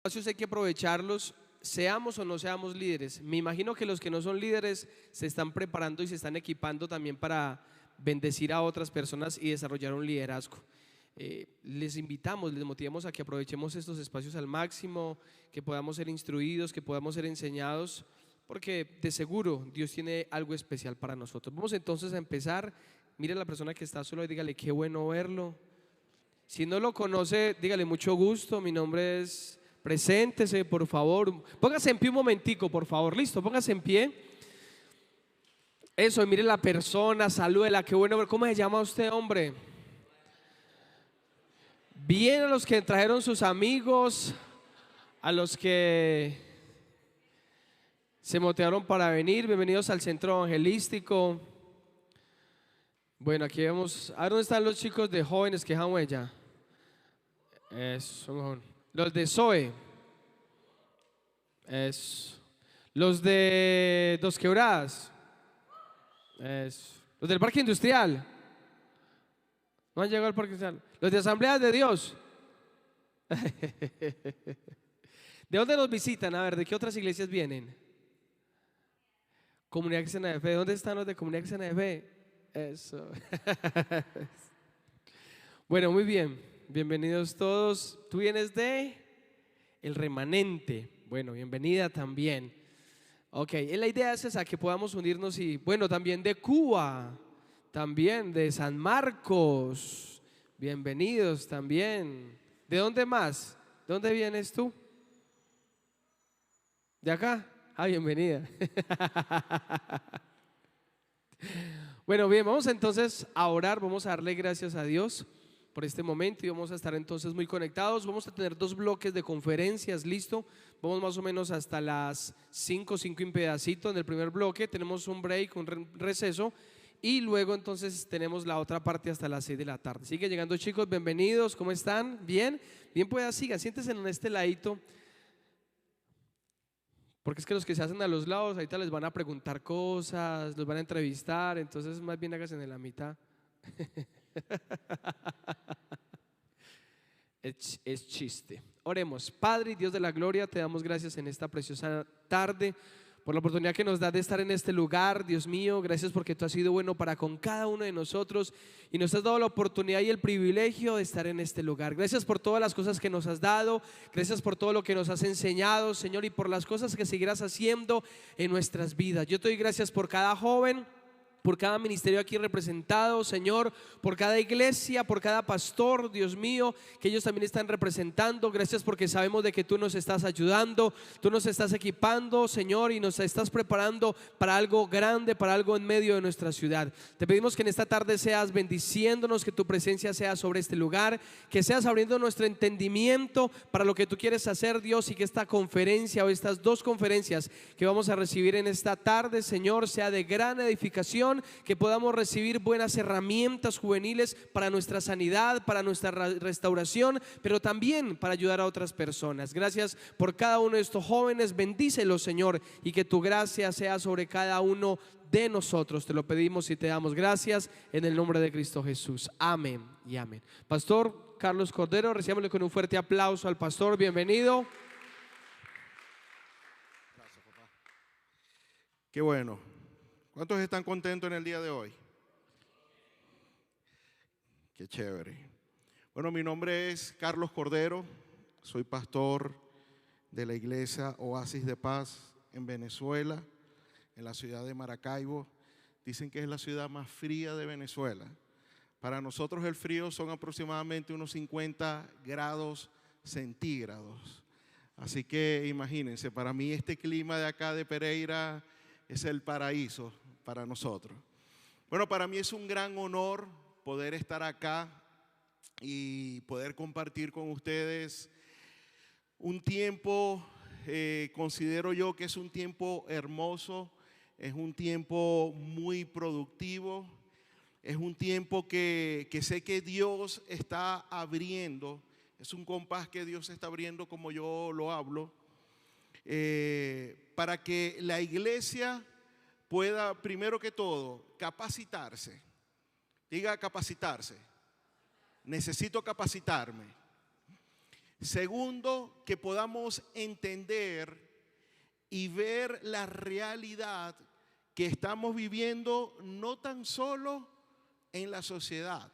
espacios hay que aprovecharlos, seamos o no seamos líderes. Me imagino que los que no son líderes se están preparando y se están equipando también para bendecir a otras personas y desarrollar un liderazgo. Les invitamos, les motivamos a que aprovechemos estos espacios al máximo, que podamos ser instruidos, que podamos ser enseñados, porque de seguro Dios tiene algo especial para nosotros. Vamos entonces a empezar. Mire a la persona que está sola y dígale: qué bueno verlo. Si no lo conoce, dígale: mucho gusto, mi nombre es… Preséntese, por favor. Póngase en pie un momentico, por favor. Listo, póngase en pie. Eso, mire la persona, salúdela, qué bueno ver. ¿Cómo se llama usted, hombre? Bien, a los que trajeron sus amigos, a los que se motivaron para venir, bienvenidos al centro evangelístico. Bueno, aquí vemos, a ver dónde están los chicos de jóvenes que dejan huella. Eso, los de Zoe. Eso. Los de Dos Quebradas. Eso. Los del Parque Industrial. No han llegado al Parque Industrial. Los de Asambleas de Dios. ¿De dónde nos visitan? A ver, ¿de qué otras iglesias vienen? Comunidad Cristiana de Fe. ¿De dónde están los de Comunidad Cristiana de Fe? Eso. Bueno, muy bien. Bienvenidos todos. ¿Tú vienes de El Remanente? Bueno, bienvenida también. Ok, la idea es esa, que podamos unirnos y, bueno, también de Cuba, también de San Marcos. Bienvenidos también. ¿De dónde más? ¿De dónde vienes tú? ¿De acá? Ah, bienvenida. Bueno, bien, vamos entonces a orar, vamos a darle gracias a Dios por este momento y vamos a estar entonces muy conectados. Vamos a tener 2 bloques de conferencias, listo. Vamos más o menos hasta las 5 y un pedacito en el primer bloque. Tenemos un break, un receso, y luego entonces tenemos la otra parte hasta las 6 de la tarde. Sigue llegando, chicos, bienvenidos, ¿cómo están? ¿Bien? Bien, pues sigan, siéntense en este ladito. Porque es que los que se hacen a los lados, ahorita les van a preguntar cosas, los van a entrevistar, entonces más bien háganse en la mitad. Es chiste. Oremos. Padre y Dios de la gloria, te damos gracias en esta preciosa tarde por la oportunidad que nos das de estar en este lugar. Dios mío, gracias porque tú has sido bueno para con cada uno de nosotros y nos has dado la oportunidad y el privilegio de estar en este lugar. Gracias por todas las cosas que nos has dado, gracias por todo lo que nos has enseñado, Señor, y por las cosas que seguirás haciendo en nuestras vidas. Yo te doy gracias por cada joven, por cada ministerio aquí representado, Señor, por cada iglesia, por cada pastor, Dios mío, que ellos también están representando. Gracias porque sabemos de que tú nos estás ayudando, tú nos estás equipando, Señor, y nos estás preparando para algo grande, para algo en medio de nuestra ciudad. Te pedimos que en esta tarde seas bendiciéndonos, que tu presencia sea sobre este lugar, que seas abriendo nuestro entendimiento para lo que tú quieres hacer, Dios, y que esta conferencia o estas 2 conferencias que vamos a recibir en esta tarde, Señor, sea de gran edificación, que podamos recibir buenas herramientas juveniles para nuestra sanidad, para nuestra restauración, pero también para ayudar a otras personas. Gracias por cada uno de estos jóvenes, bendícelos, Señor, y que tu gracia sea sobre cada uno de nosotros. Te lo pedimos y te damos gracias en el nombre de Cristo Jesús. Amén y amén. Pastor Carlos Cordero, recibámosle con un fuerte aplauso al pastor. Bienvenido. Gracias, papá. Qué bueno. ¿Cuántos están contentos en el día de hoy? Qué chévere. Bueno, mi nombre es Carlos Cordero, soy pastor de la iglesia Oasis de Paz en Venezuela, en la ciudad de Maracaibo. Dicen que es la ciudad más fría de Venezuela. Para nosotros el frío son aproximadamente unos 50 grados centígrados. Así que imagínense, para mí este clima de acá de Pereira es el paraíso para nosotros. Bueno, para mí es un gran honor poder estar acá y poder compartir con ustedes un tiempo, considero yo que es un tiempo hermoso, es un tiempo muy productivo, es un tiempo que sé que Dios está abriendo, es un compás que Dios está abriendo como yo lo hablo, para que la iglesia pueda, primero que todo, capacitarse. Diga capacitarse. Necesito capacitarme. Segundo, que podamos entender y ver la realidad que estamos viviendo no tan solo en la sociedad,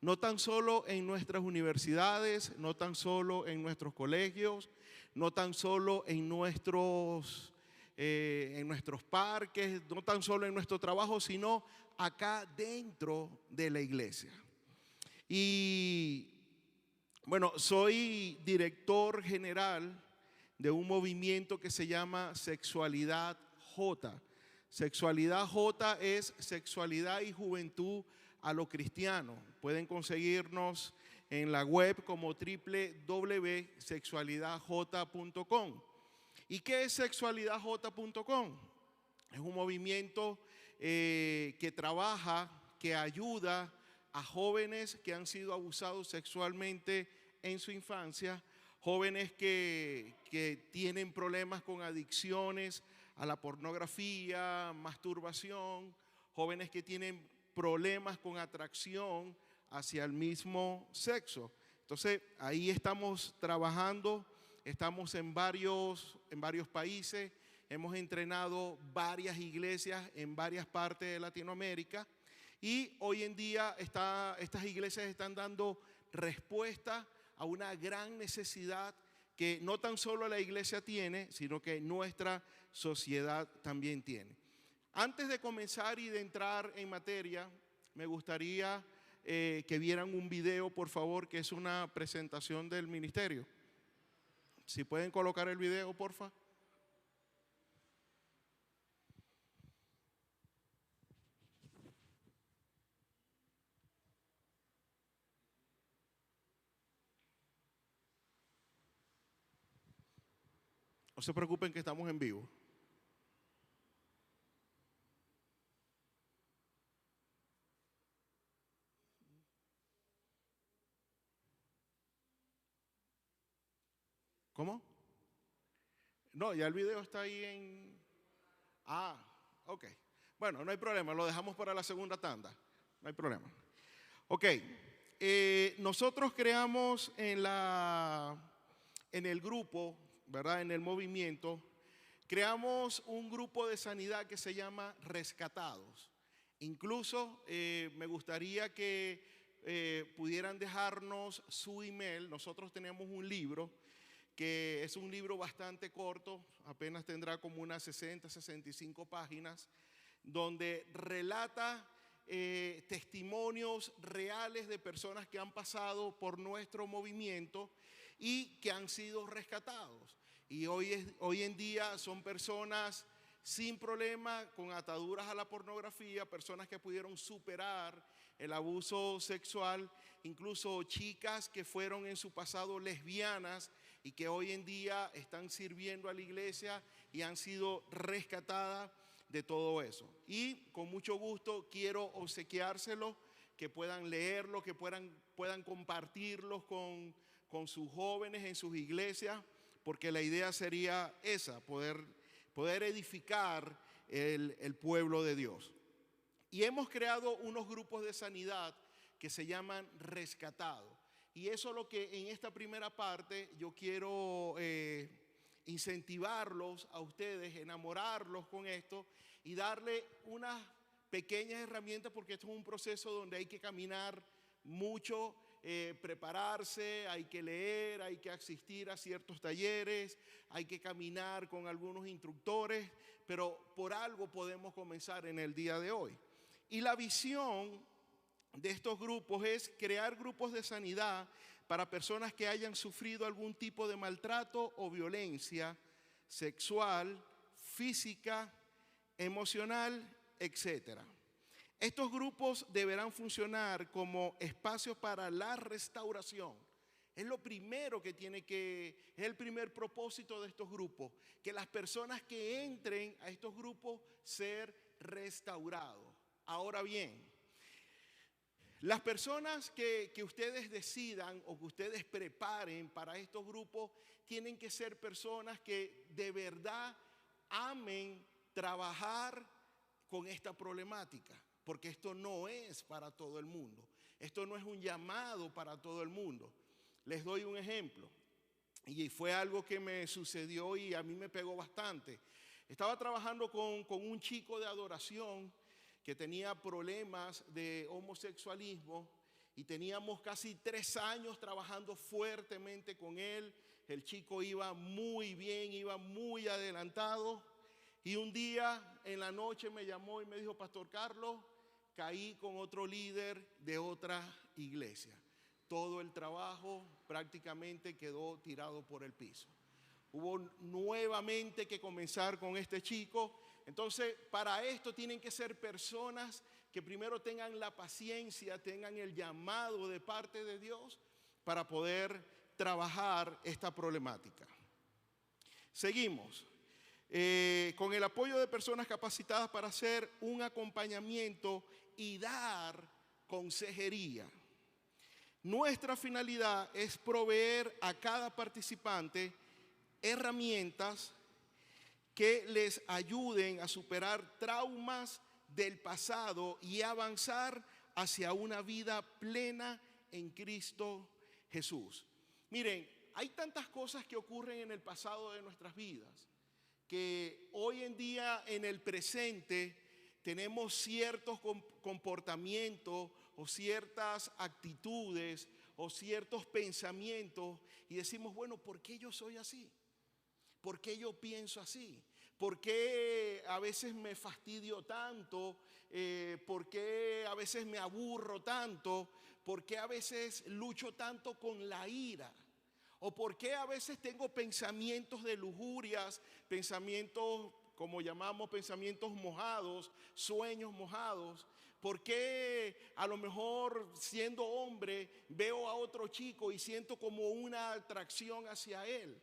no tan solo en nuestras universidades, no tan solo en nuestros colegios, no tan solo en nuestros parques, no tan solo en nuestro trabajo, sino acá dentro de la iglesia. Y bueno, soy director general de un movimiento que se llama Sexualidad J. Sexualidad J es sexualidad y juventud a lo cristiano. Pueden conseguirnos en la web como www.sexualidadj.com. ¿Y qué es sexualidadj.com? Es un movimiento que trabaja, que ayuda a jóvenes que han sido abusados sexualmente en su infancia, jóvenes que tienen problemas con adicciones a la pornografía, masturbación, jóvenes que tienen problemas con atracción hacia el mismo sexo. Entonces, ahí estamos trabajando, estamos en varios países, hemos entrenado varias iglesias en varias partes de Latinoamérica y hoy en día estas iglesias están dando respuesta a una gran necesidad que no tan solo la iglesia tiene, sino que nuestra sociedad también tiene. Antes de comenzar y de entrar en materia, me gustaría que vieran un video, por favor, que es una presentación del ministerio. Si pueden colocar el video, por favor. No se preocupen que estamos en vivo. ¿Cómo? No, ya el video está ahí en... Ah, ok. Bueno, no hay problema, lo dejamos para la segunda tanda. No hay problema. Ok, nosotros creamos en el grupo, ¿verdad? En el movimiento, creamos un grupo de sanidad que se llama Rescatados. Incluso me gustaría que pudieran dejarnos su email. Nosotros tenemos un libro que es un libro bastante corto, apenas tendrá como unas 65 páginas, donde relata testimonios reales de personas que han pasado por nuestro movimiento y que han sido rescatados. Y hoy en día son personas sin problema, con ataduras a la pornografía, personas que pudieron superar el abuso sexual, incluso chicas que fueron en su pasado lesbianas y que hoy en día están sirviendo a la iglesia y han sido rescatadas de todo eso. Y con mucho gusto quiero obsequiárselo, que puedan leerlo, que puedan compartirlos con sus jóvenes en sus iglesias, porque la idea sería esa, poder edificar el pueblo de Dios. Y hemos creado unos grupos de sanidad que se llaman Rescatados. Y eso es lo que en esta primera parte yo quiero incentivarlos a ustedes, enamorarlos con esto y darle unas pequeñas herramientas, porque esto es un proceso donde hay que caminar mucho, prepararse, hay que leer, hay que asistir a ciertos talleres, hay que caminar con algunos instructores, pero por algo podemos comenzar en el día de hoy. Y la visión de estos grupos es crear grupos de sanidad para personas que hayan sufrido algún tipo de maltrato o violencia sexual, física, emocional, etc. Estos grupos deberán funcionar como espacios para la restauración. Es lo primero es el primer propósito de estos grupos, que las personas que entren a estos grupos ser restaurados. Ahora bien, las personas que ustedes decidan o que ustedes preparen para estos grupos tienen que ser personas que de verdad amen trabajar con esta problemática, porque esto no es para todo el mundo. Esto no es un llamado para todo el mundo. Les doy un ejemplo. y fue algo que me sucedió y a mí me pegó bastante. Estaba trabajando con un chico de adoración que tenía problemas de homosexualismo y teníamos casi 3 años trabajando fuertemente con él. El chico iba muy bien, iba muy adelantado, y un día en la noche me llamó y me dijo: Pastor Carlos, caí con otro líder de otra iglesia. Todo el trabajo prácticamente quedó tirado por el piso. Hubo nuevamente que comenzar con este chico. Entonces, para esto tienen que ser personas que primero tengan la paciencia, tengan el llamado de parte de Dios para poder trabajar esta problemática. Seguimos. Con el apoyo de personas capacitadas para hacer un acompañamiento y dar consejería. Nuestra finalidad es proveer a cada participante herramientas que les ayuden a superar traumas del pasado y avanzar hacia una vida plena en Cristo Jesús. Miren, hay tantas cosas que ocurren en el pasado de nuestras vidas que hoy en día, en el presente, tenemos ciertos comportamientos o ciertas actitudes o ciertos pensamientos y decimos: bueno, ¿por qué yo soy así? ¿Por qué yo pienso así? ¿Por qué a veces me fastidio tanto? ¿Por qué a veces me aburro tanto? ¿Por qué a veces lucho tanto con la ira? ¿O por qué a veces tengo pensamientos de lujurias, pensamientos, como llamamos, pensamientos mojados, sueños mojados? ¿Por qué a lo mejor, siendo hombre, veo a otro chico y siento como una atracción hacia él?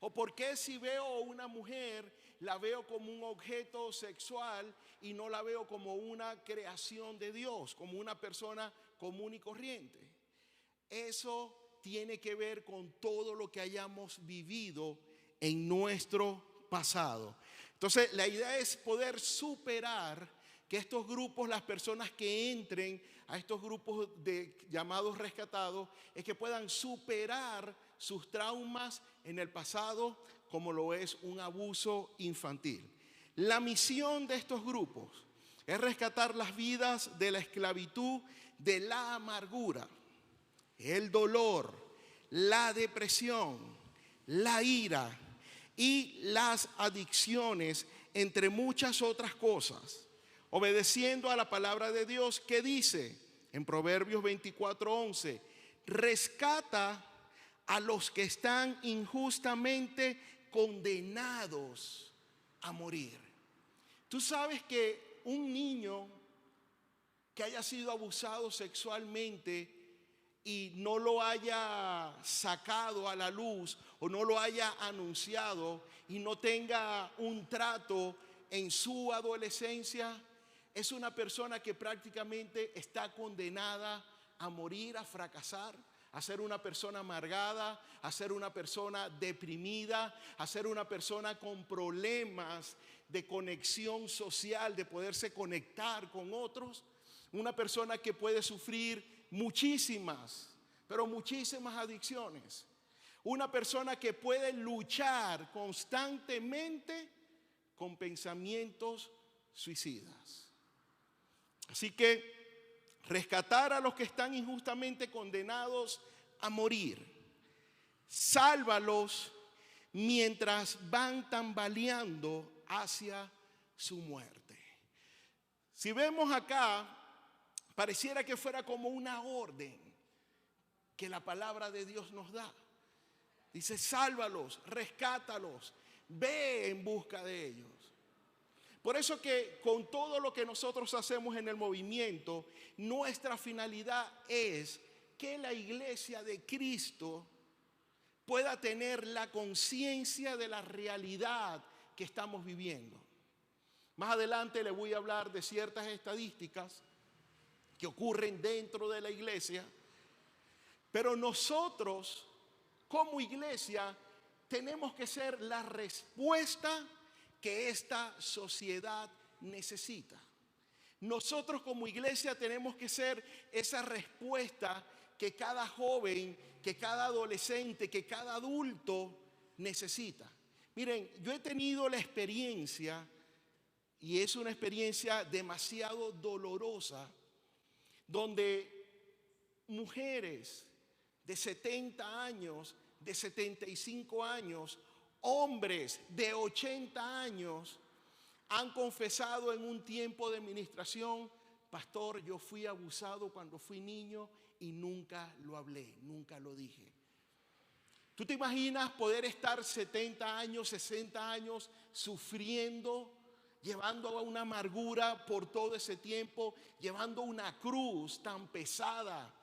¿O por qué si veo a una mujer la veo como un objeto sexual y no la veo como una creación de Dios, como una persona común y corriente? Eso tiene que ver con todo lo que hayamos vivido en nuestro pasado. Entonces, la idea es poder superar que estos grupos, las personas que entren a estos grupos de llamados rescatados, es que puedan superar sus traumas en el pasado, como lo es un abuso infantil. La misión de estos grupos es rescatar las vidas de la esclavitud, de la amargura, el dolor, la depresión, la ira y las adicciones, entre muchas otras cosas, obedeciendo a la palabra de Dios que dice en Proverbios 24:11: rescata a los que están injustamente condenados a morir. Tú sabes que un niño que haya sido abusado sexualmente y no lo haya sacado a la luz o no lo haya anunciado y no tenga un trato en su adolescencia, es una persona que prácticamente está condenada a morir, a fracasar, a ser una persona amargada, a ser una persona deprimida, a ser una persona con problemas de conexión social, de poderse conectar con otros. Una persona que puede sufrir muchísimas, pero muchísimas adicciones. Una persona que puede luchar constantemente con pensamientos suicidas. Así que rescatar a los que están injustamente condenados a morir. Sálvalos mientras van tambaleando hacia su muerte. Si vemos acá, pareciera que fuera como una orden que la palabra de Dios nos da. Dice: sálvalos, rescátalos, ve en busca de ellos. Por eso que con todo lo que nosotros hacemos en el movimiento, nuestra finalidad es que la iglesia de Cristo pueda tener la conciencia de la realidad que estamos viviendo. Más adelante les voy a hablar de ciertas estadísticas que ocurren dentro de la iglesia, pero nosotros como iglesia tenemos que ser la respuesta que esta sociedad necesita. Nosotros como iglesia tenemos que ser esa respuesta que cada joven, que cada adolescente, que cada adulto necesita. Miren, yo he tenido la experiencia, y es una experiencia demasiado dolorosa, donde mujeres de 70 años, de 75 años, hombres de 80 años, han confesado en un tiempo de ministración: pastor, yo fui abusado cuando fui niño y nunca lo hablé, nunca lo dije. ¿Tú te imaginas poder estar 70 años, 60 años sufriendo, llevando una amargura por todo ese tiempo, llevando una cruz tan pesada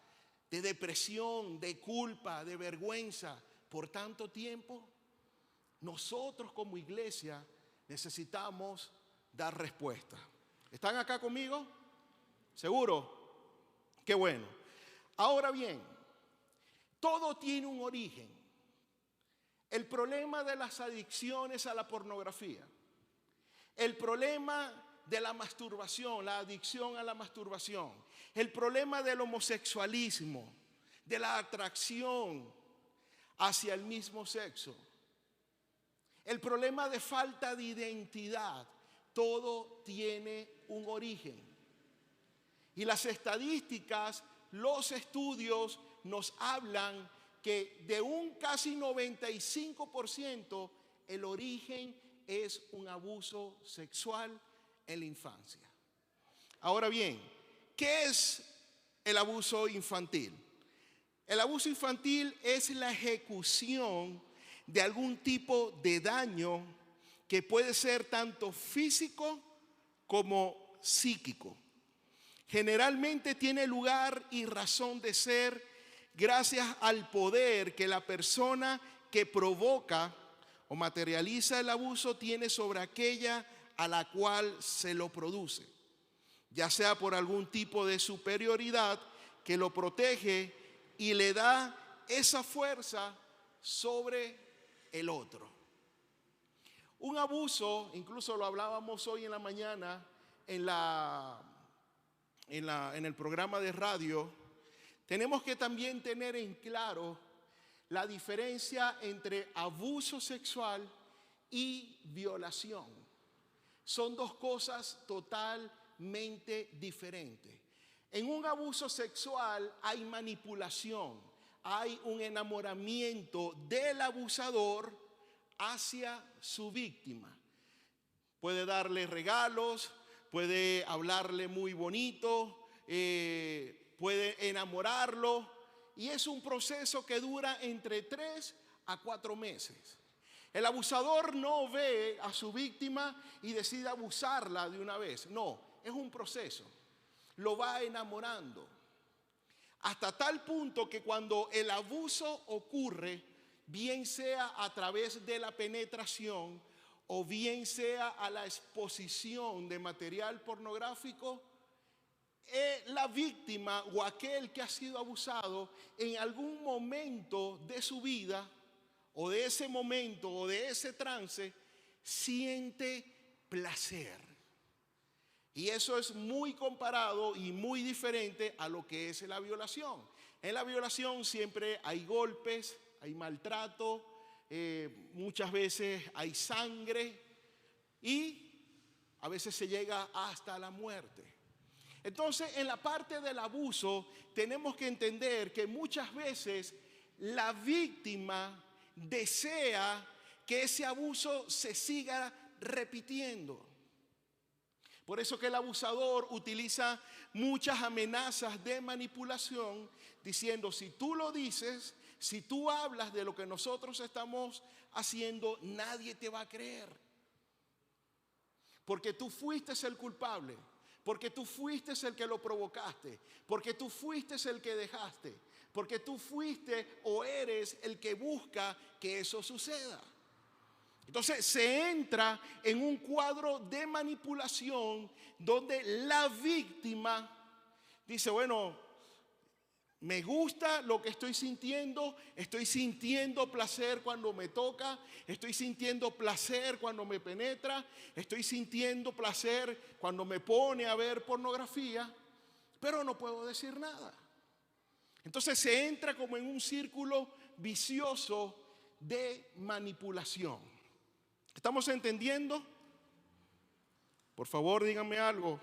de depresión, de culpa, de vergüenza por tanto tiempo? Nosotros como iglesia necesitamos dar respuesta. ¿Están acá conmigo? ¿Seguro? Qué bueno. Ahora bien, todo tiene un origen. El problema de las adicciones a la pornografía, el problema de la masturbación, la adicción a la masturbación, el problema del homosexualismo, de la atracción hacia el mismo sexo, el problema de falta de identidad, todo tiene un origen. Y las estadísticas, los estudios nos hablan que de un casi 95% el origen es un abuso sexual en la infancia. Ahora bien, ¿qué es el abuso infantil? El abuso infantil es la ejecución de algún tipo de daño que puede ser tanto físico como psíquico. Generalmente tiene lugar y razón de ser gracias al poder que la persona que provoca o materializa el abuso tiene sobre aquella a la cual se lo produce, ya sea por algún tipo de superioridad que lo protege y le da esa fuerza sobre el otro. Un abuso, incluso lo hablábamos hoy en la mañana en el programa de radio, tenemos que también tener en claro la diferencia entre abuso sexual y violación. Son dos cosas totalmente diferentes. En un abuso sexual hay manipulación, hay un enamoramiento del abusador hacia su víctima. Puede darle regalos, puede hablarle muy bonito, puede enamorarlo, y es un proceso que dura entre 3 a 4 meses. El abusador no ve a su víctima y decide abusarla de una vez. No, es un proceso. Lo va enamorando. Hasta tal punto que cuando el abuso ocurre, bien sea a través de la penetración o bien sea a la exposición de material pornográfico, la víctima o aquel que ha sido abusado en algún momento de su vida o de ese momento o de ese trance siente placer. Y eso es muy comparado y muy diferente a lo que es la violación. En la violación siempre hay golpes, hay maltrato, muchas veces hay sangre y a veces se llega hasta la muerte. Entonces, en la parte del abuso tenemos que entender que muchas veces la víctima desea que ese abuso se siga repitiendo. Por eso que el abusador utiliza muchas amenazas de manipulación, diciendo: si tú lo dices, si tú hablas de lo que nosotros estamos haciendo, nadie te va a creer. Porque tú fuiste el culpable, porque tú fuiste el que lo provocaste, porque tú fuiste el que dejaste, porque tú fuiste o eres el que busca que eso suceda. Entonces se entra en un cuadro de manipulación donde la víctima dice: bueno, me gusta lo que estoy sintiendo placer cuando me toca, estoy sintiendo placer cuando me penetra, estoy sintiendo placer cuando me pone a ver pornografía, pero no puedo decir nada. Entonces se entra como en un círculo vicioso de manipulación. ¿Estamos entendiendo? Por favor, díganme algo.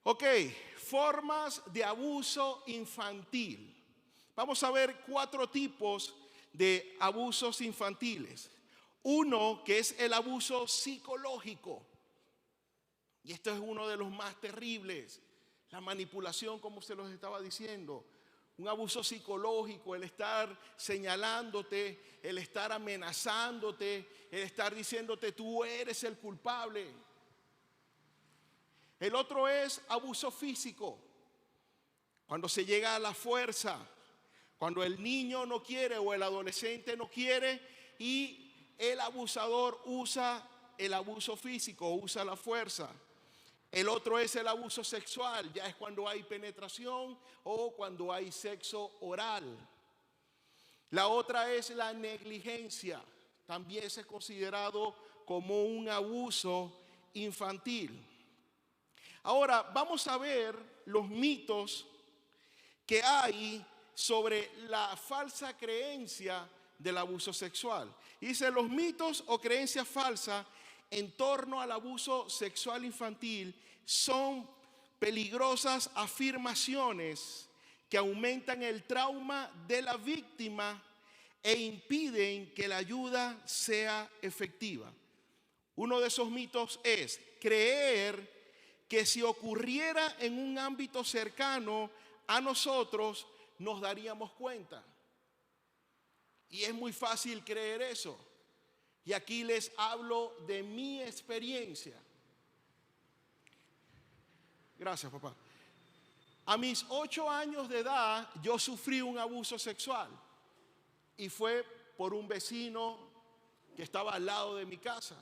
Ok, formas de abuso infantil. Vamos a ver 4 tipos de abusos infantiles. Uno, que es el abuso psicológico. Y esto es uno de los más terribles. La manipulación, como se los estaba diciendo. Un abuso psicológico, el estar señalándote, el estar amenazándote, el estar diciéndote tú eres el culpable. El otro es abuso físico. Cuando se llega a la fuerza, cuando el niño no quiere o el adolescente no quiere y el abusador usa el abuso físico, usa la fuerza. El otro es el abuso sexual, ya es cuando hay penetración o cuando hay sexo oral. La otra es la negligencia, también es considerado como un abuso infantil. Ahora vamos a ver los mitos que hay sobre la falsa creencia del abuso sexual. Dice, los mitos o creencias falsas en torno al abuso sexual infantil son peligrosas afirmaciones que aumentan el trauma de la víctima e impiden que la ayuda sea efectiva. Uno de esos mitos es creer que si ocurriera en un ámbito cercano a nosotros, nos daríamos cuenta. Y es muy fácil creer eso. Y aquí les hablo de mi experiencia. Gracias, papá. A mis 8 años de edad, yo sufrí un abuso sexual. Y fue por un vecino que estaba al lado de mi casa.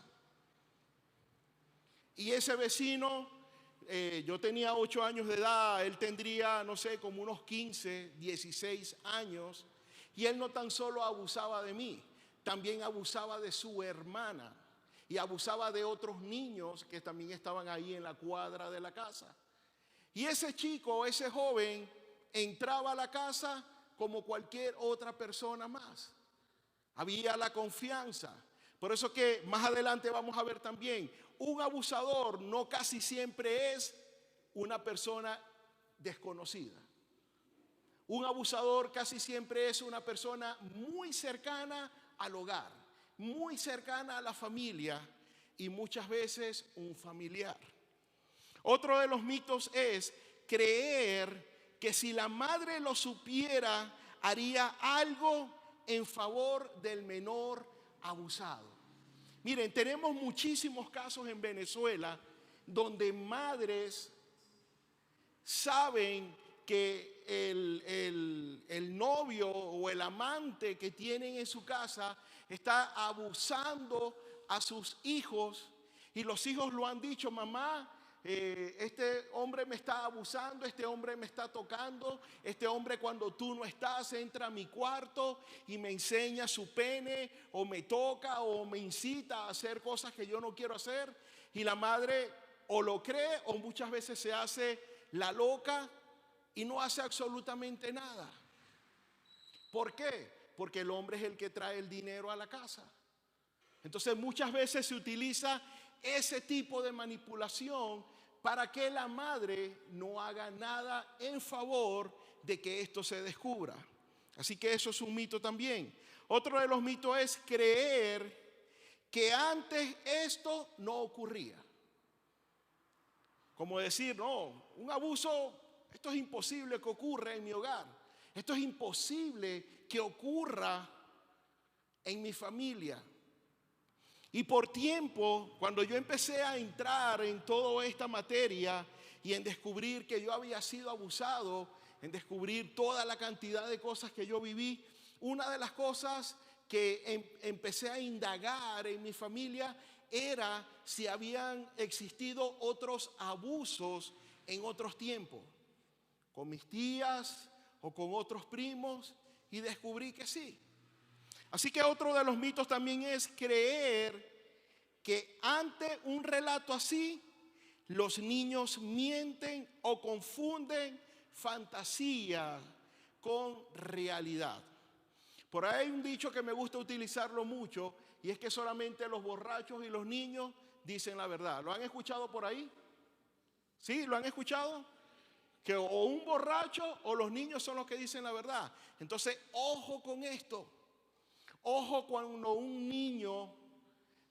Y ese vecino, yo tenía 8 años de edad, él tendría, no sé, como unos 15, 16 años. Y él no tan solo abusaba de mí, también abusaba de su hermana y abusaba de otros niños que también estaban ahí en la cuadra de la casa. Y ese chico, ese joven, entraba a la casa como cualquier otra persona más. Había la confianza. Por eso que más adelante vamos a ver también, un abusador no casi siempre es una persona desconocida. Un abusador casi siempre es una persona muy cercana al hogar, muy cercana a la familia y muchas veces un familiar. Otro de los mitos es creer que si la madre lo supiera, haría algo en favor del menor abusado. Miren, tenemos muchísimos casos en Venezuela donde madres saben que el novio o el amante que tienen en su casa está abusando a sus hijos y los hijos lo han dicho, mamá, este hombre me está abusando, este hombre me está tocando, este hombre cuando tú no estás entra a mi cuarto y me enseña su pene o me toca o me incita a hacer cosas que yo no quiero hacer y la madre o lo cree o muchas veces se hace la loca y no hace absolutamente nada. ¿Por qué? Porque el hombre es el que trae el dinero a la casa. Entonces muchas veces se utiliza ese tipo de manipulación para que la madre no haga nada en favor de que esto se descubra. Así que eso es un mito también. Otro de los mitos es creer que antes esto no ocurría. Como decir, no, un abuso, esto es imposible que ocurra en mi hogar. Esto es imposible que ocurra en mi familia. Y por tiempo, cuando yo empecé a entrar en toda esta materia y en descubrir que yo había sido abusado, en descubrir toda la cantidad de cosas que yo viví, una de las cosas que empecé a indagar en mi familia era si habían existido otros abusos en otros tiempos, con mis tías o con otros primos, y descubrí que sí. Así que otro de los mitos también es creer que ante un relato así, los niños mienten o confunden fantasía con realidad. Por ahí hay un dicho que me gusta utilizarlo mucho, y es que solamente los borrachos y los niños dicen la verdad. ¿Lo han escuchado por ahí? ¿Sí? ¿Lo han escuchado? Que o un borracho o los niños son los que dicen la verdad. Entonces, ojo con esto. Ojo cuando un niño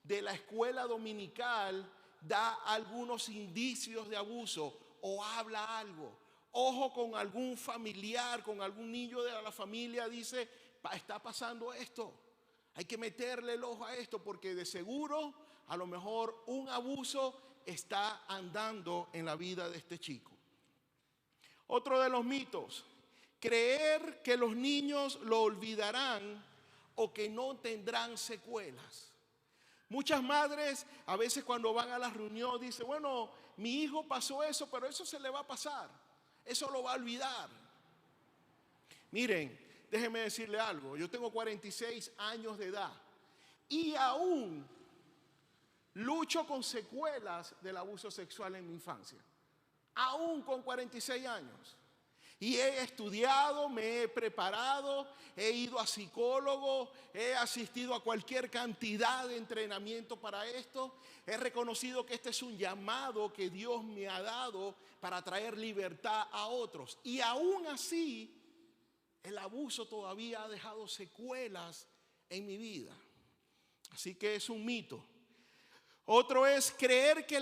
de la escuela dominical da algunos indicios de abuso o habla algo. Ojo con algún familiar, con algún niño de la familia, dice, está pasando esto. Hay que meterle el ojo a esto porque de seguro a lo mejor un abuso está andando en la vida de este chico. Otro de los mitos, creer que los niños lo olvidarán o que no tendrán secuelas. Muchas madres a veces cuando van a la reunión dicen, bueno, mi hijo pasó eso, pero eso se le va a pasar, eso lo va a olvidar. Miren, déjenme decirle algo, yo tengo 46 años de edad y aún lucho con secuelas del abuso sexual en mi infancia, aún con 46 años. Y he estudiado, me he preparado, he ido a psicólogo, he asistido a cualquier cantidad de entrenamiento para esto. He reconocido que este es un llamado que Dios me ha dado para traer libertad a otros. Y aún así, el abuso todavía ha dejado secuelas en mi vida. Así que es un mito. Otro es creer que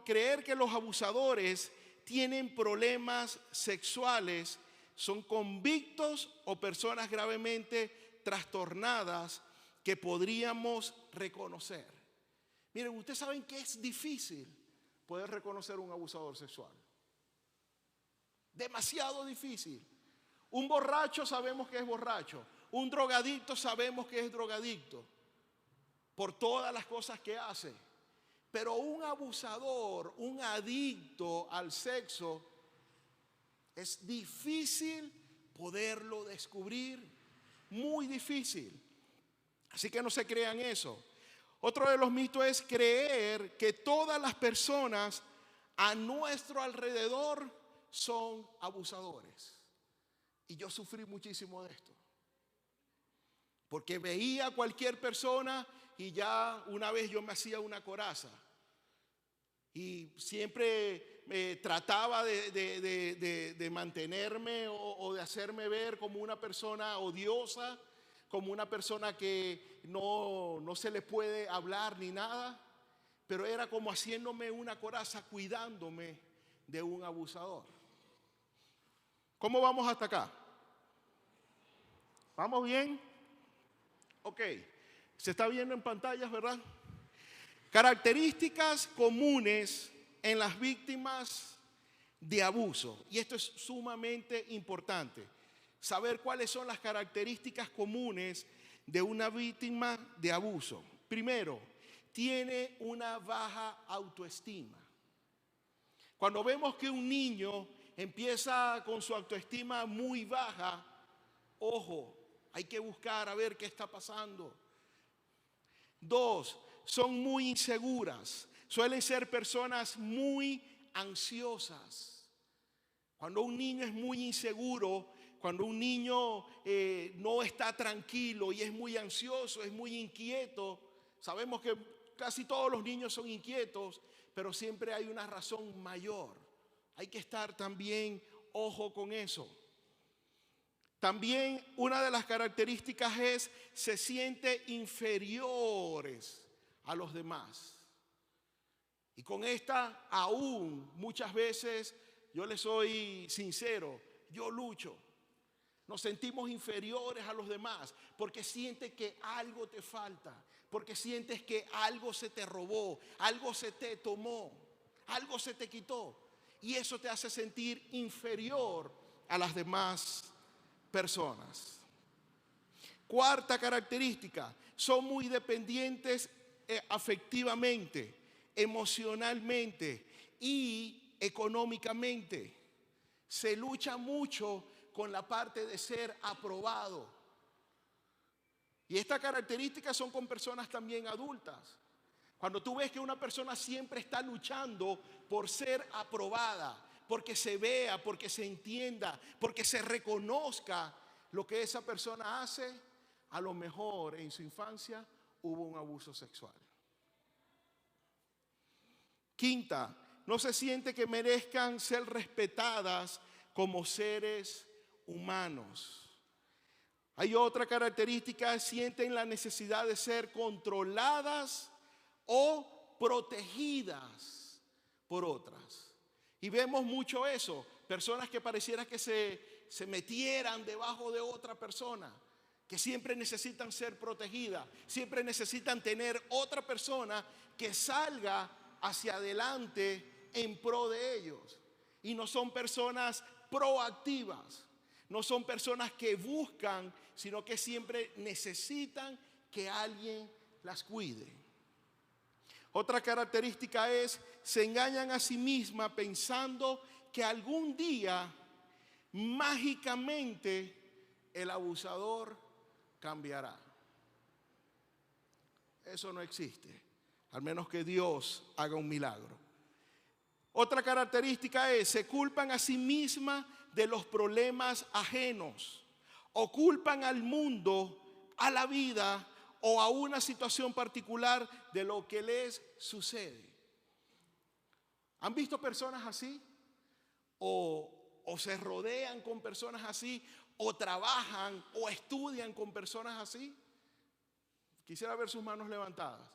creer que los abusadores tienen problemas sexuales, son convictos o personas gravemente trastornadas que podríamos reconocer. Miren, ustedes saben que es difícil poder reconocer un abusador sexual. Demasiado difícil. Un borracho sabemos que es borracho. Un drogadicto sabemos que es drogadicto por todas las cosas que hace. Pero un abusador, un adicto al sexo, es difícil poderlo descubrir, muy difícil. Así que no se crean eso. Otro de los mitos es creer que todas las personas a nuestro alrededor son abusadores. Y yo sufrí muchísimo de esto. Porque veía a cualquier persona y ya una vez yo me hacía una coraza. Y siempre trataba de mantenerme o de hacerme ver como una persona odiosa, como una persona que no se le puede hablar ni nada. Pero era como haciéndome una coraza, cuidándome de un abusador. ¿Cómo vamos hasta acá? ¿Vamos bien? Ok. Se está viendo en pantallas, ¿verdad? Características comunes en las víctimas de abuso. Y esto es sumamente importante. Saber cuáles son las características comunes de una víctima de abuso. Primero, tiene una baja autoestima. Cuando vemos que un niño empieza con su autoestima muy baja, ojo, hay que buscar a ver qué está pasando. Dos, son muy inseguras. Suelen ser personas muy ansiosas. Cuando un niño es muy inseguro, cuando un niño no está tranquilo y es muy ansioso, es muy inquieto, sabemos que casi todos los niños son inquietos, pero siempre hay una razón mayor. Hay que estar también ojo con eso. También una de las características es se siente inferiores a los demás. Y con esta aún muchas veces, yo les soy sincero, yo lucho. Nos sentimos inferiores a los demás porque sientes que algo te falta, porque sientes que algo se te robó, algo se te tomó, algo se te quitó. Y eso te hace sentir inferior a las demás personas. Cuarta característica, son muy dependientes afectivamente, emocionalmente y económicamente. Se lucha mucho con la parte de ser aprobado. Y estas características son con personas también adultas. Cuando tú ves que una persona siempre está luchando por ser aprobada, porque se vea, porque se entienda, porque se reconozca lo que esa persona hace, a lo mejor en su infancia hubo un abuso sexual. Quinta, no se siente que merezcan ser respetadas como seres humanos. Hay otra característica: sienten la necesidad de ser controladas o protegidas por otras. Y vemos mucho eso, personas que pareciera que se metieran debajo de otra persona, que siempre necesitan ser protegidas, siempre necesitan tener otra persona que salga hacia adelante en pro de ellos. Y no son personas proactivas, no son personas que buscan, sino que siempre necesitan que alguien las cuide. Otra característica es: se engañan a sí mismas pensando que algún día mágicamente el abusador cambiará. Eso no existe, al menos que Dios haga un milagro. Otra característica es: se culpan a sí mismas de los problemas ajenos, o culpan al mundo, a la vida o a una situación particular de lo que les sucede. ¿Han visto personas así? O se rodean con personas así, o trabajan o estudian con personas así. Quisiera ver sus manos levantadas.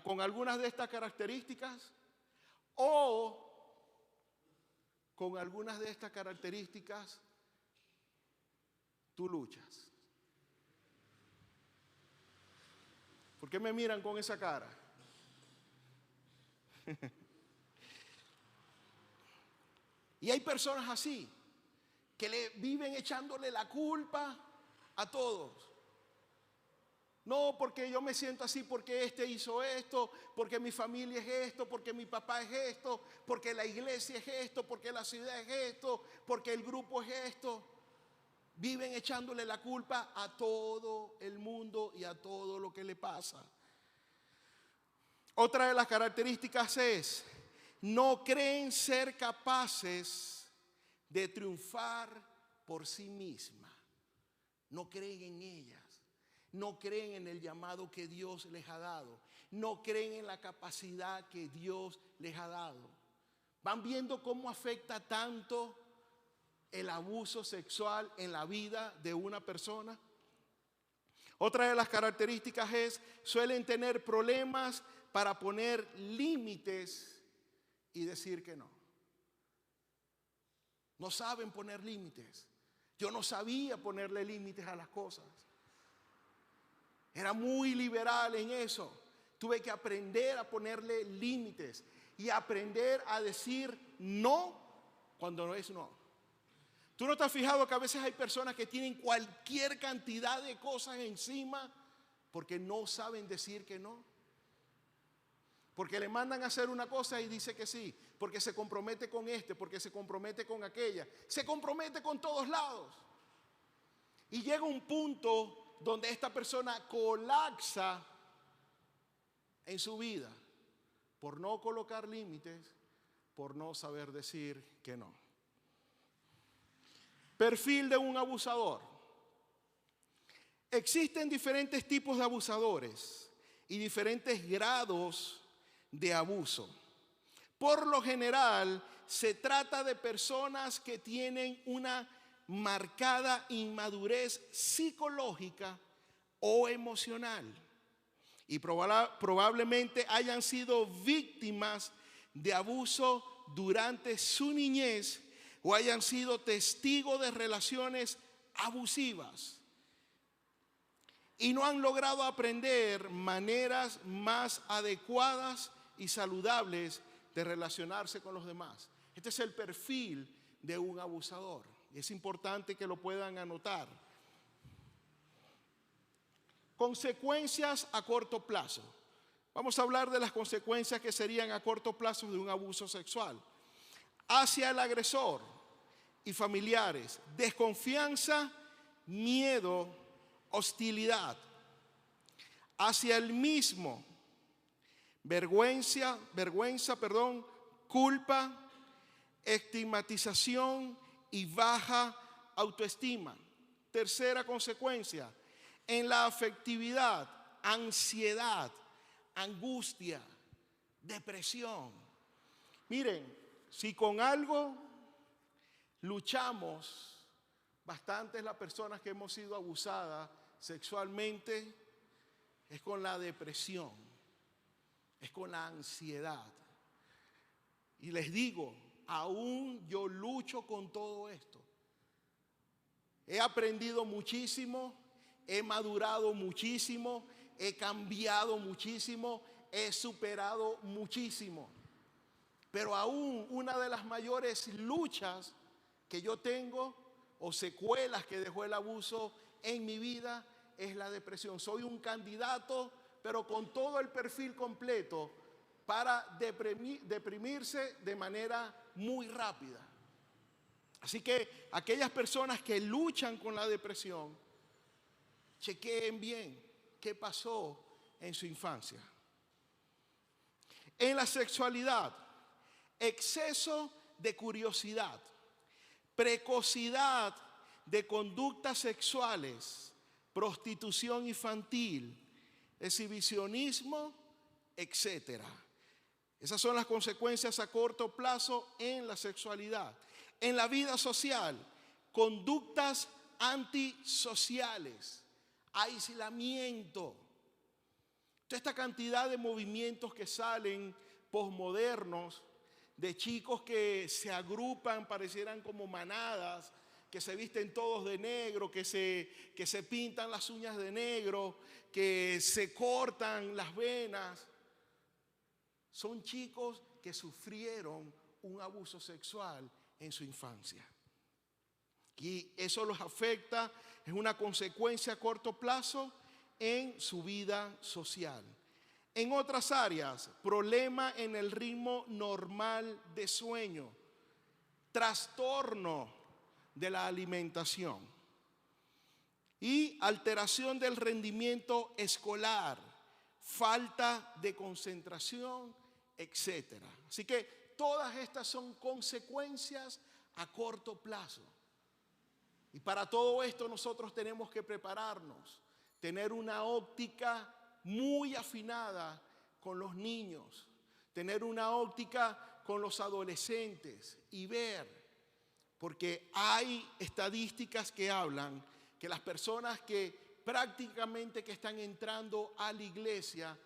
Con algunas de estas características, o con algunas de estas características tú luchas. ¿Por qué me miran con esa cara? Y hay personas así que le viven echándole la culpa a todos. No, porque yo me siento así, porque este hizo esto, porque mi familia es esto, porque mi papá es esto, porque la iglesia es esto, porque la ciudad es esto, porque el grupo es esto. Viven echándole la culpa a todo el mundo y a todo lo que le pasa. Otra de las características es: no creen ser capaces de triunfar por sí mismas. No creen en ellas. No creen en el llamado que Dios les ha dado. No creen en la capacidad que Dios les ha dado. Van viendo cómo afecta tanto el abuso sexual en la vida de una persona. Otra de las características es: suelen tener problemas para poner límites y decir que no. No saben poner límites. Yo no sabía ponerle límites a las cosas. Era muy liberal en eso. Tuve que aprender a ponerle límites y aprender a decir no cuando no es no. ¿Tú no te has fijado que a veces hay personas que tienen cualquier cantidad de cosas encima porque no saben decir que no? Porque le mandan a hacer una cosa y dice que sí, porque se compromete con este, porque se compromete con aquella, se compromete con todos lados. Y llega un punto donde esta persona colapsa en su vida por no colocar límites, por no saber decir que no. Perfil de un abusador. Existen diferentes tipos de abusadores y diferentes grados de abuso. Por lo general, se trata de personas que tienen una marcada inmadurez psicológica o emocional y probablemente hayan sido víctimas de abuso durante su niñez o hayan sido testigos de relaciones abusivas y no han logrado aprender maneras más adecuadas y saludables de relacionarse con los demás. Este es el perfil de un abusador y es importante que lo puedan anotar. Consecuencias a corto plazo. Vamos a hablar de las consecuencias que serían a corto plazo de un abuso sexual. Hacia el agresor y familiares: desconfianza, miedo, hostilidad. Hacia el mismo: vergüenza, culpa, estigmatización y baja autoestima. Tercera consecuencia, en la afectividad, ansiedad, angustia, depresión. Miren, si con algo luchamos bastantes las personas que hemos sido abusadas sexualmente, es con la depresión, es con la ansiedad. Y les digo, aún yo lucho con todo esto. He aprendido muchísimo, he madurado muchísimo, he cambiado muchísimo, he superado muchísimo. Pero aún una de las mayores luchas que yo tengo o secuelas que dejó el abuso en mi vida es la depresión. Soy un candidato, pero con todo el perfil completo para deprimirse de manera muy rápida. Así que aquellas personas que luchan con la depresión, chequeen bien qué pasó en su infancia. En la sexualidad, exceso de curiosidad, precocidad de conductas sexuales, prostitución infantil, exhibicionismo, etcétera. Esas son las consecuencias a corto plazo en la sexualidad. En la vida social, conductas antisociales, aislamiento. Toda esta cantidad de movimientos que salen posmodernos, de chicos que se agrupan, parecieran como manadas, que se visten todos de negro, que se pintan las uñas de negro, que se cortan las venas. Son chicos que sufrieron un abuso sexual en su infancia. Y eso los afecta, es una consecuencia a corto plazo en su vida social. En otras áreas, problema en el ritmo normal de sueño, trastorno de la alimentación y alteración del rendimiento escolar, falta de concentración, etcétera. Así que todas estas son consecuencias a corto plazo. Y para todo esto nosotros tenemos que prepararnos, tener una óptica muy afinada con los niños, tener una óptica con los adolescentes y ver, porque hay estadísticas que hablan que las personas que prácticamente que están entrando a la iglesia,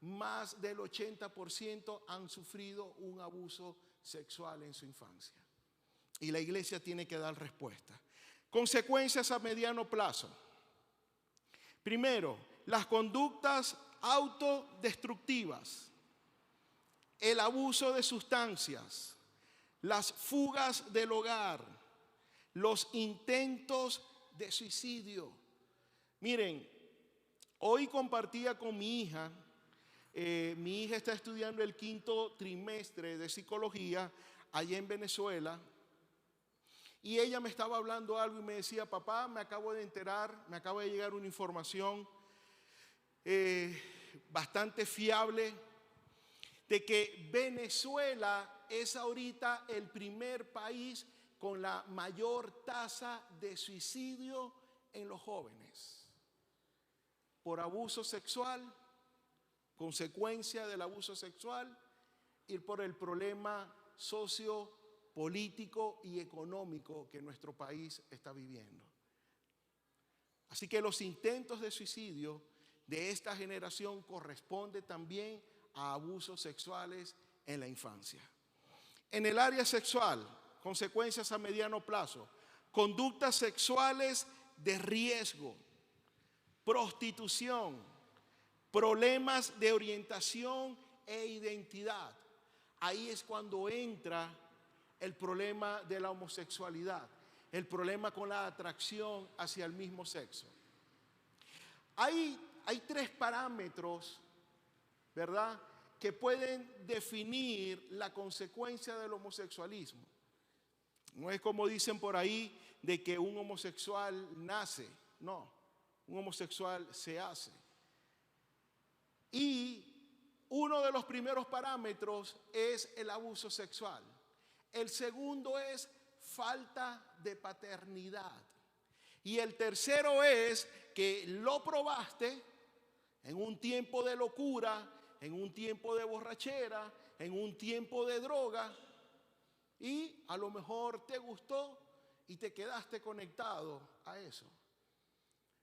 más del 80% han sufrido un abuso sexual en su infancia. Y la iglesia tiene que dar respuesta. Consecuencias a mediano plazo. Primero, las conductas autodestructivas, el abuso de sustancias, las fugas del hogar, los intentos de suicidio. Miren, hoy compartía con mi hija está estudiando el 5º trimestre de psicología allá en Venezuela, y ella me estaba hablando algo y me decía: papá, me acabo de enterar, me acaba de llegar una información bastante fiable de que Venezuela es ahorita el primer país con la mayor tasa de suicidio en los jóvenes por abuso sexual, consecuencia del abuso sexual y por el problema sociopolítico y económico que nuestro país está viviendo. Así que los intentos de suicidio de esta generación corresponden también a abusos sexuales en la infancia. En el área sexual, consecuencias a mediano plazo, conductas sexuales de riesgo, prostitución, problemas de orientación e identidad. Ahí es cuando entra el problema de la homosexualidad, el problema con la atracción hacia el mismo sexo. Hay 3 parámetros, ¿verdad?, que pueden definir la consecuencia del homosexualismo. No es como dicen por ahí de que un homosexual nace, no, un homosexual se hace. Y uno de los primeros parámetros es el abuso sexual. El segundo es falta de paternidad. Y el tercero es que lo probaste en un tiempo de locura, en un tiempo de borrachera, en un tiempo de droga, y a lo mejor te gustó y te quedaste conectado a eso.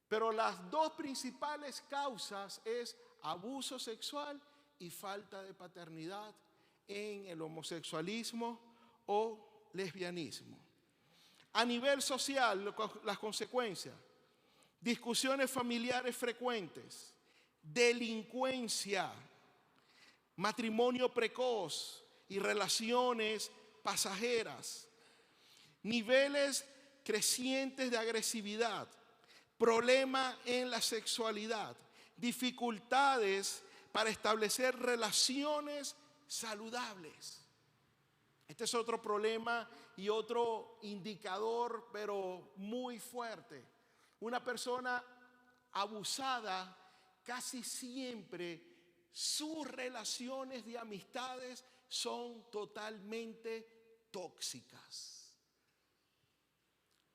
Pero las dos principales causas es abuso sexual y falta de paternidad en el homosexualismo o lesbianismo. A nivel social, las consecuencias: discusiones familiares frecuentes, delincuencia, matrimonio precoz y relaciones pasajeras, niveles crecientes de agresividad, problema en la sexualidad, dificultades para establecer relaciones saludables. Este es otro problema y otro indicador, pero muy fuerte. Una persona abusada, casi siempre sus relaciones de amistades son totalmente tóxicas.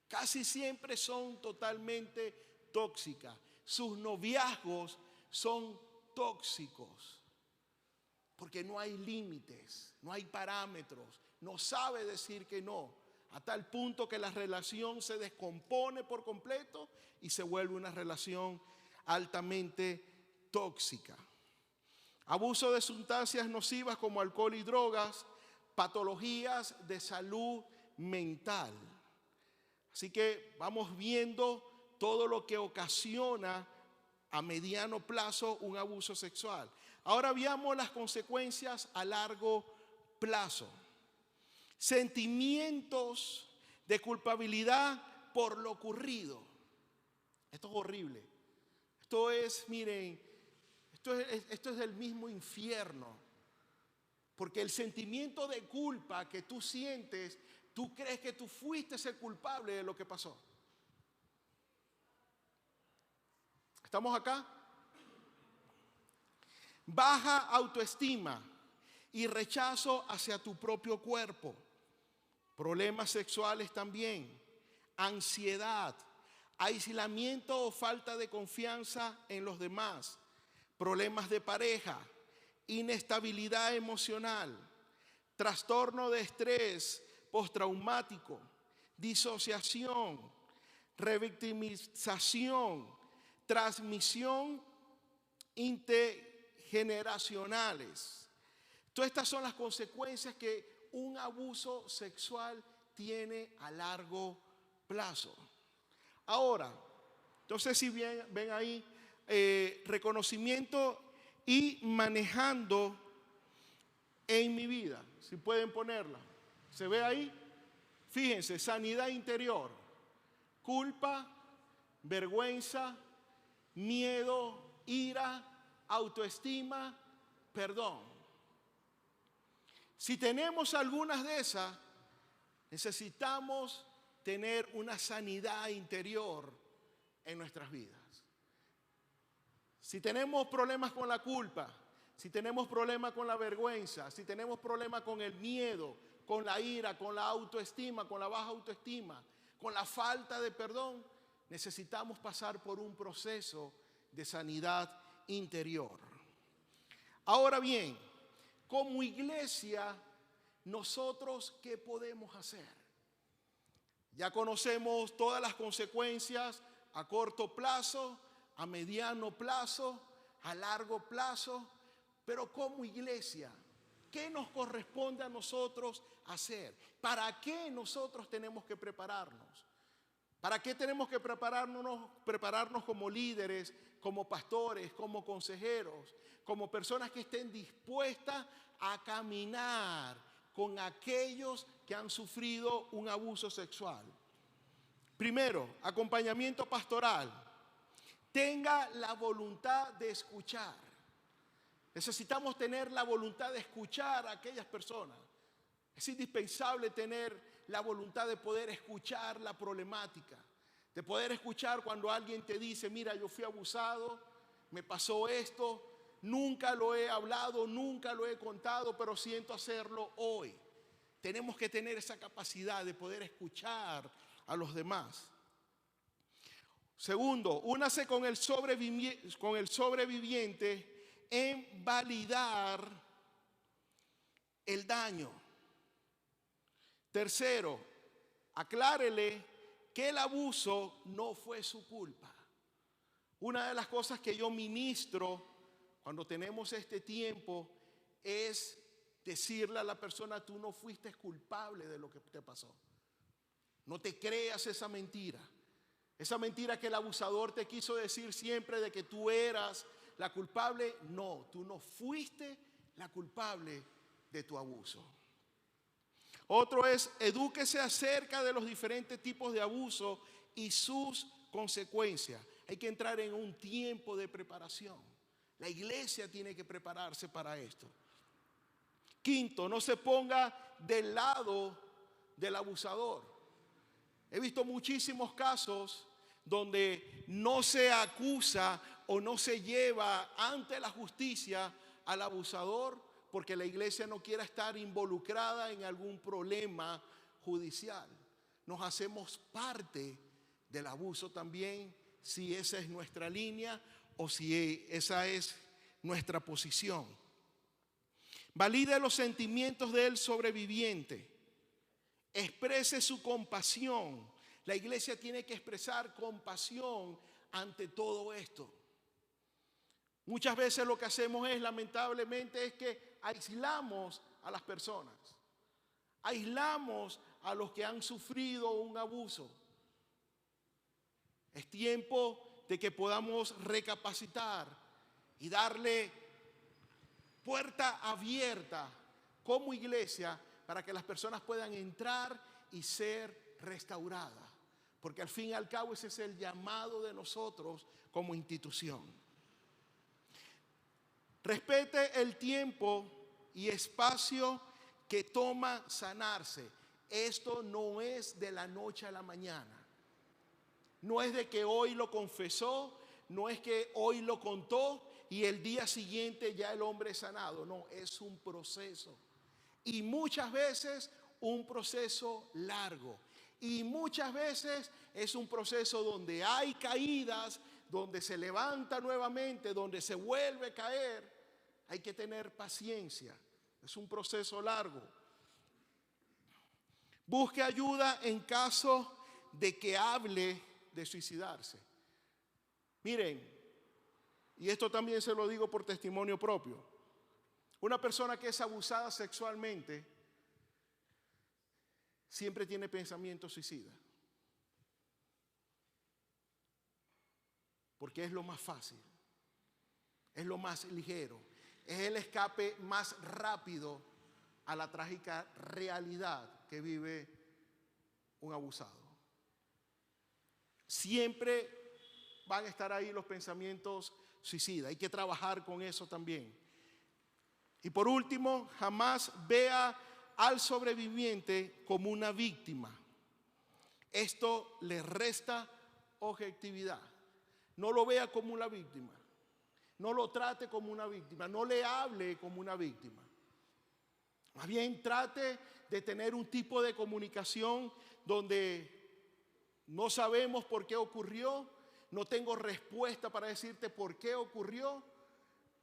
Casi siempre son totalmente tóxicas. Sus noviazgos son tóxicos. Porque no hay límites, no hay parámetros, no sabe decir que no, a tal punto que la relación se descompone por completo y se vuelve una relación altamente tóxica. Abuso de sustancias nocivas como alcohol y drogas, patologías de salud mental. Así que vamos viendo todo lo que ocasiona a mediano plazo un abuso sexual. Ahora veamos las consecuencias a largo plazo. Sentimientos de culpabilidad por lo ocurrido. Esto es horrible. Esto es, miren, esto es del mismo infierno. Porque el sentimiento de culpa que tú sientes, tú crees que tú fuiste el culpable de lo que pasó. ¿Estamos acá? Baja autoestima y rechazo hacia tu propio cuerpo. Problemas sexuales también. Ansiedad, aislamiento o falta de confianza en los demás. Problemas de pareja, inestabilidad emocional, trastorno de estrés postraumático, disociación, revictimización, transmisión intergeneracionales. Todas estas son las consecuencias que un abuso sexual tiene a largo plazo. Ahora, entonces si ven ahí, reconocimiento y manejando en mi vida, si pueden ponerla, ¿se ve ahí? Fíjense, sanidad interior, culpa, vergüenza, miedo, ira, autoestima, perdón. Si tenemos algunas de esas, necesitamos tener una sanidad interior en nuestras vidas. Si tenemos problemas con la culpa, si tenemos problemas con la vergüenza, si tenemos problemas con el miedo, con la ira, con la autoestima, con la baja autoestima, con la falta de perdón, necesitamos pasar por un proceso de sanidad interior. Ahora bien, como iglesia, nosotros, ¿qué podemos hacer? Ya conocemos todas las consecuencias a corto plazo, a mediano plazo, a largo plazo, pero como iglesia, ¿qué nos corresponde a nosotros hacer? ¿Para qué nosotros tenemos que prepararnos? ¿Para qué tenemos que prepararnos como líderes, como pastores, como consejeros, como personas que estén dispuestas a caminar con aquellos que han sufrido un abuso sexual? Primero, acompañamiento pastoral. Tenga la voluntad de escuchar. Necesitamos tener la voluntad de escuchar a aquellas personas. Es indispensable tener la voluntad de poder escuchar la problemática, de poder escuchar cuando alguien te dice, mira, yo fui abusado, me pasó esto, nunca lo he hablado, nunca lo he contado, pero siento hacerlo hoy. Tenemos que tener esa capacidad de poder escuchar a los demás. Segundo, únase con el sobreviviente en validar el daño. Tercero, aclárele que el abuso no fue su culpa. Una de las cosas que yo ministro cuando tenemos este tiempo es decirle a la persona: tú no fuiste culpable de lo que te pasó. No te creas esa mentira. Esa mentira que el abusador te quiso decir siempre de que tú eras la culpable. No, tú no fuiste la culpable de tu abuso. Otro es: edúquese acerca de los diferentes tipos de abuso y sus consecuencias. Hay que entrar en un tiempo de preparación. La iglesia tiene que prepararse para esto. Quinto, no se ponga del lado del abusador. He visto muchísimos casos donde no se acusa o no se lleva ante la justicia al abusador porque la iglesia no quiera estar involucrada en algún problema judicial. Nos hacemos parte del abuso también, si esa es nuestra línea o si esa es nuestra posición. Valide los sentimientos del sobreviviente. Exprese su compasión. La iglesia tiene que expresar compasión ante todo esto. Muchas veces lo que hacemos es, lamentablemente, es que aislamos a las personas. Aislamos a los que han sufrido un abuso. Es tiempo de que podamos recapacitar y darle puerta abierta como iglesia para que las personas puedan entrar y ser restauradas. Porque al fin y al cabo ese es el llamado de nosotros como institución. Respete el tiempo y espacio que toma sanarse. Esto no es de la noche a la mañana. No es de que hoy lo confesó, no es que hoy lo contó y el día siguiente ya el hombre es sanado. No, es un proceso. Y muchas veces un proceso largo. Y muchas veces es un proceso donde hay caídas, donde se levanta nuevamente, donde se vuelve a caer. Hay que tener paciencia. Es un proceso largo. Busque ayuda en caso de que hable de suicidarse. Miren, y esto también se lo digo por testimonio propio. Una persona que es abusada sexualmente siempre tiene pensamientos suicidas. Porque es lo más fácil, es lo más ligero, es el escape más rápido a la trágica realidad que vive un abusado. Siempre van a estar ahí los pensamientos suicidas. Hay que trabajar con eso también. Y por último, jamás vea al sobreviviente como una víctima. Esto le resta objetividad. No lo vea como una víctima. No lo trate como una víctima. No le hable como una víctima. Más bien trate de tener un tipo de comunicación donde no sabemos por qué ocurrió, no tengo respuesta para decirte por qué ocurrió,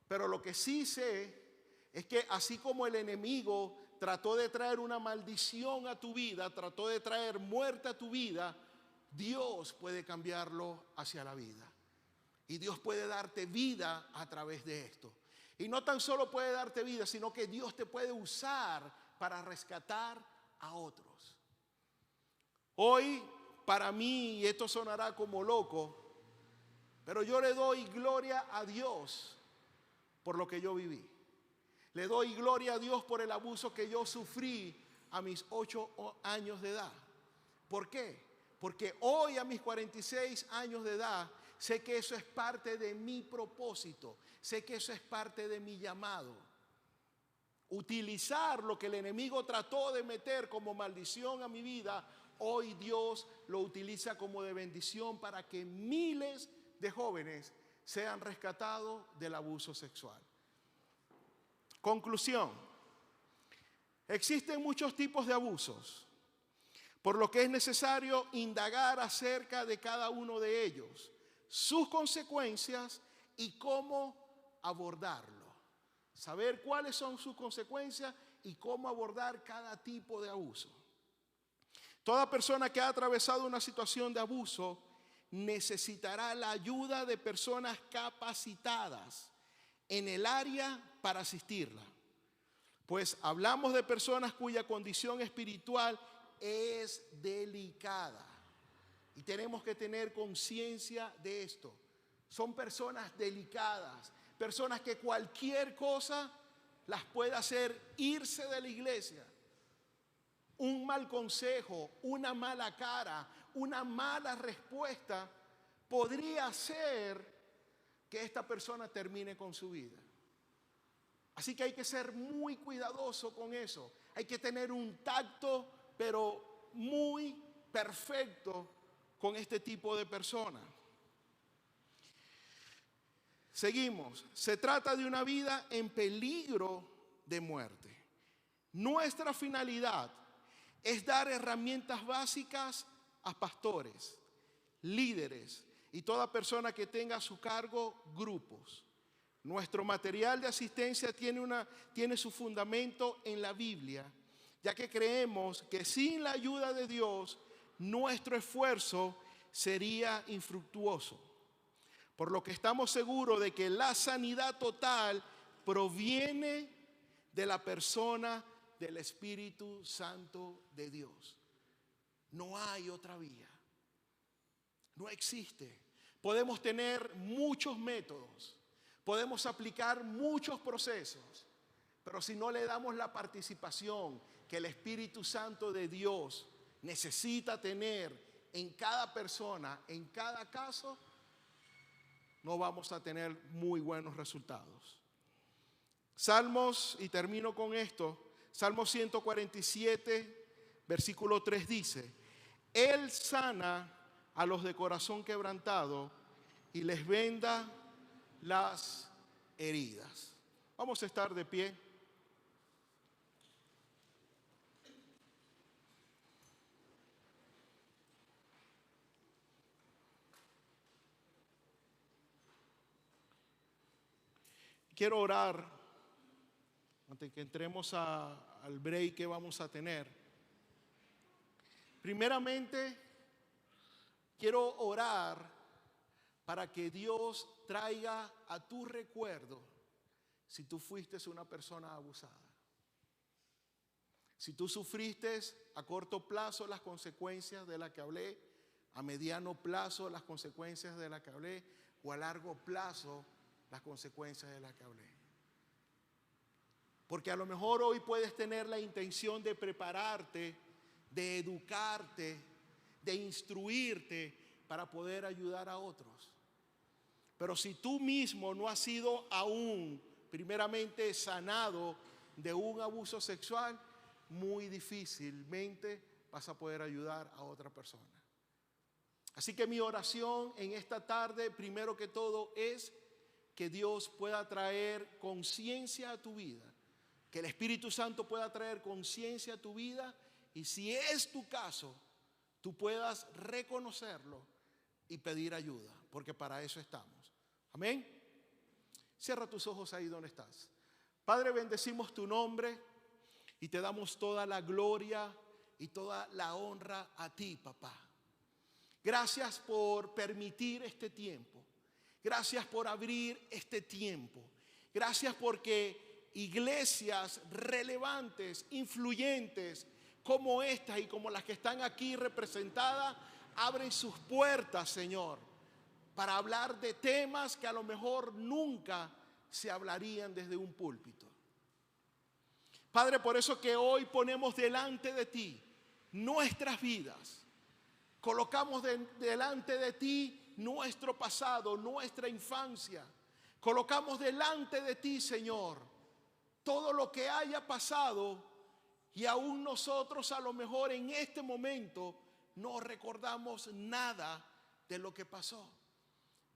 pero lo que sí sé es que así como el enemigo trató de traer una maldición a tu vida, trató de traer muerte a tu vida, Dios puede cambiarlo hacia la vida. Y Dios puede darte vida a través de esto. Y no tan solo puede darte vida, sino que Dios te puede usar para rescatar a otros. Hoy, para mí, y esto sonará como loco, pero yo le doy gloria a Dios por lo que yo viví. Le doy gloria a Dios por el abuso que yo sufrí a mis 8 años de edad. ¿Por qué? Porque hoy a mis 46 años de edad sé que eso es parte de mi propósito, sé que eso es parte de mi llamado. Utilizar lo que el enemigo trató de meter como maldición a mi vida, hoy Dios lo utiliza como de bendición para que miles de jóvenes sean rescatados del abuso sexual. Conclusión. Existen muchos tipos de abusos, por lo que es necesario indagar acerca de cada uno de ellos, sus consecuencias y cómo abordarlo. Saber cuáles son sus consecuencias y cómo abordar cada tipo de abuso. Toda persona que ha atravesado una situación de abuso necesitará la ayuda de personas capacitadas en el área para asistirla. Pues hablamos de personas cuya condición espiritual es delicada. Y tenemos que tener conciencia de esto. Son personas delicadas, personas que cualquier cosa las puede hacer irse de la iglesia. Un mal consejo, una mala cara, una mala respuesta podría hacer que esta persona termine con su vida. Así que hay que ser muy cuidadoso con eso. Hay que tener un tacto, pero muy perfecto con este tipo de personas. Seguimos. Se trata de una vida en peligro de muerte. Nuestra finalidad es dar herramientas básicas a pastores, líderes y toda persona que tenga a su cargo grupos. Nuestro material de asistencia tiene su fundamento en la Biblia, ya que creemos que sin la ayuda de Dios, nuestro esfuerzo sería infructuoso. Por lo que estamos seguros de que la sanidad total proviene de la persona del Espíritu Santo de Dios. No hay otra vía. No existe. Podemos tener muchos métodos. Podemos aplicar muchos procesos, pero si no le damos la participación que el Espíritu Santo de Dios necesita tener en cada persona, en cada caso, no vamos a tener muy buenos resultados. Salmos, y termino con esto, Salmo 147, versículo 3 dice: Él sana a los de corazón quebrantado y les venda las heridas. Vamos a estar de pie. Quiero orar antes que entremos al break que vamos a tener. Primeramente, quiero orar para que Dios traiga a tu recuerdo si tú fuiste una persona abusada. Si tú sufriste a corto plazo las consecuencias de las que hablé, a mediano plazo las consecuencias de las que hablé, o a largo plazo las consecuencias de las que hablé. Porque a lo mejor hoy puedes tener la intención de prepararte, de educarte, de instruirte para poder ayudar a otros. Pero si tú mismo no has sido aún primeramente sanado de un abuso sexual, muy difícilmente vas a poder ayudar a otra persona. Así que mi oración en esta tarde, primero que todo, es que Dios pueda traer conciencia a tu vida, que el Espíritu Santo pueda traer conciencia a tu vida, y si es tu caso, tú puedas reconocerlo y pedir ayuda, porque para eso estamos. Amén. Cierra tus ojos ahí donde estás. Padre, bendecimos tu nombre y te damos toda la gloria y toda la honra a ti, papá. Gracias por permitir este tiempo. Gracias por abrir este tiempo. Gracias porque iglesias relevantes, influyentes como esta y como las que están aquí representadas, abren sus puertas, Señor, para hablar de temas que a lo mejor nunca se hablarían desde un púlpito. Padre, por eso que hoy ponemos delante de ti nuestras vidas. Colocamos delante de ti nuestro pasado, nuestra infancia. Colocamos delante de ti, Señor, todo lo que haya pasado, y aún nosotros a lo mejor en este momento no recordamos nada de lo que pasó.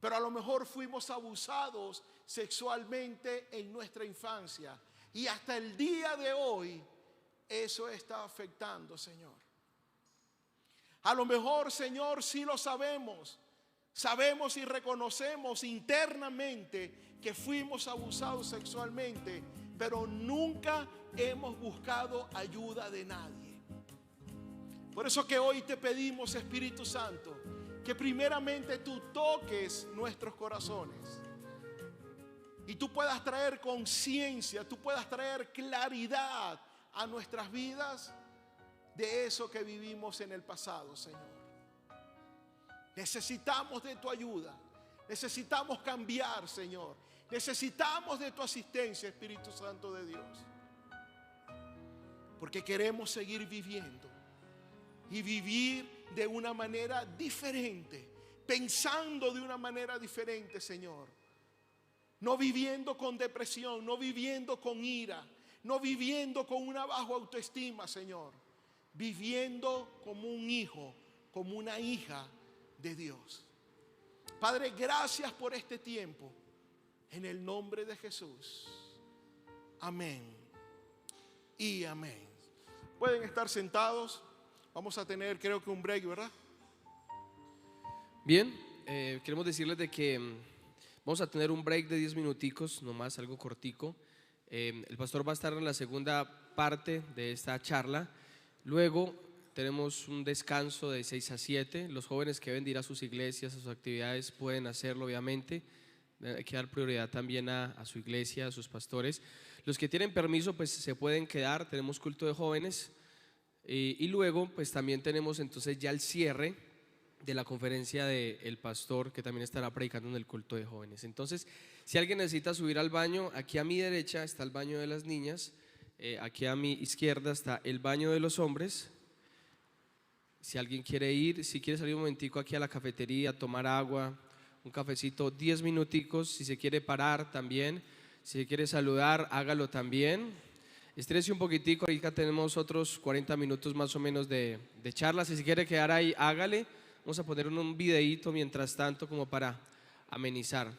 Pero a lo mejor fuimos abusados sexualmente en nuestra infancia. Y hasta el día de hoy eso está afectando, Señor. A lo mejor, Señor, sí lo sabemos. Sabemos y reconocemos internamente que fuimos abusados sexualmente, pero nunca hemos buscado ayuda de nadie. Por eso que hoy te pedimos, Espíritu Santo, que primeramente tú toques nuestros corazones y tú puedas traer conciencia, tú puedas traer claridad a nuestras vidas de eso que vivimos en el pasado, Señor. Necesitamos de tu ayuda, necesitamos cambiar, Señor. Necesitamos de tu asistencia, Espíritu Santo de Dios, porque queremos seguir viviendo y vivir de una manera diferente, pensando de una manera diferente, Señor. No viviendo con depresión, no viviendo con ira, no viviendo con una baja autoestima, Señor. Viviendo como un hijo, como una hija de Dios. Padre, gracias por este tiempo. En el nombre de Jesús. Amén y amén. Pueden estar sentados. Vamos a tener, creo que un break, ¿verdad? Bien, queremos decirles de que vamos a tener un break de 10 minuticos, nomás algo cortico. El pastor va a estar en la segunda parte de esta charla. Luego tenemos un descanso de 6 a 7. Los jóvenes que deben ir a sus iglesias, a sus actividades, pueden hacerlo, obviamente. Hay que dar prioridad también a su iglesia, a sus pastores. Los que tienen permiso pues se pueden quedar. Tenemos culto de jóvenes y luego pues también tenemos entonces ya el cierre de la conferencia del pastor, que también estará predicando en el culto de jóvenes. Entonces, si alguien necesita subir al baño, aquí a mi derecha está el baño de las niñas, aquí a mi izquierda está el baño de los hombres. Si alguien quiere ir, si quiere salir un momentico aquí a la cafetería, tomar agua, un cafecito, 10 minuticos. Si se quiere parar también, si se quiere saludar, hágalo también. Estrese un poquitico, ahorita tenemos otros 40 minutos más o menos de charla. Si se quiere quedar ahí, hágale. Vamos a poner un videíto mientras tanto como para amenizar.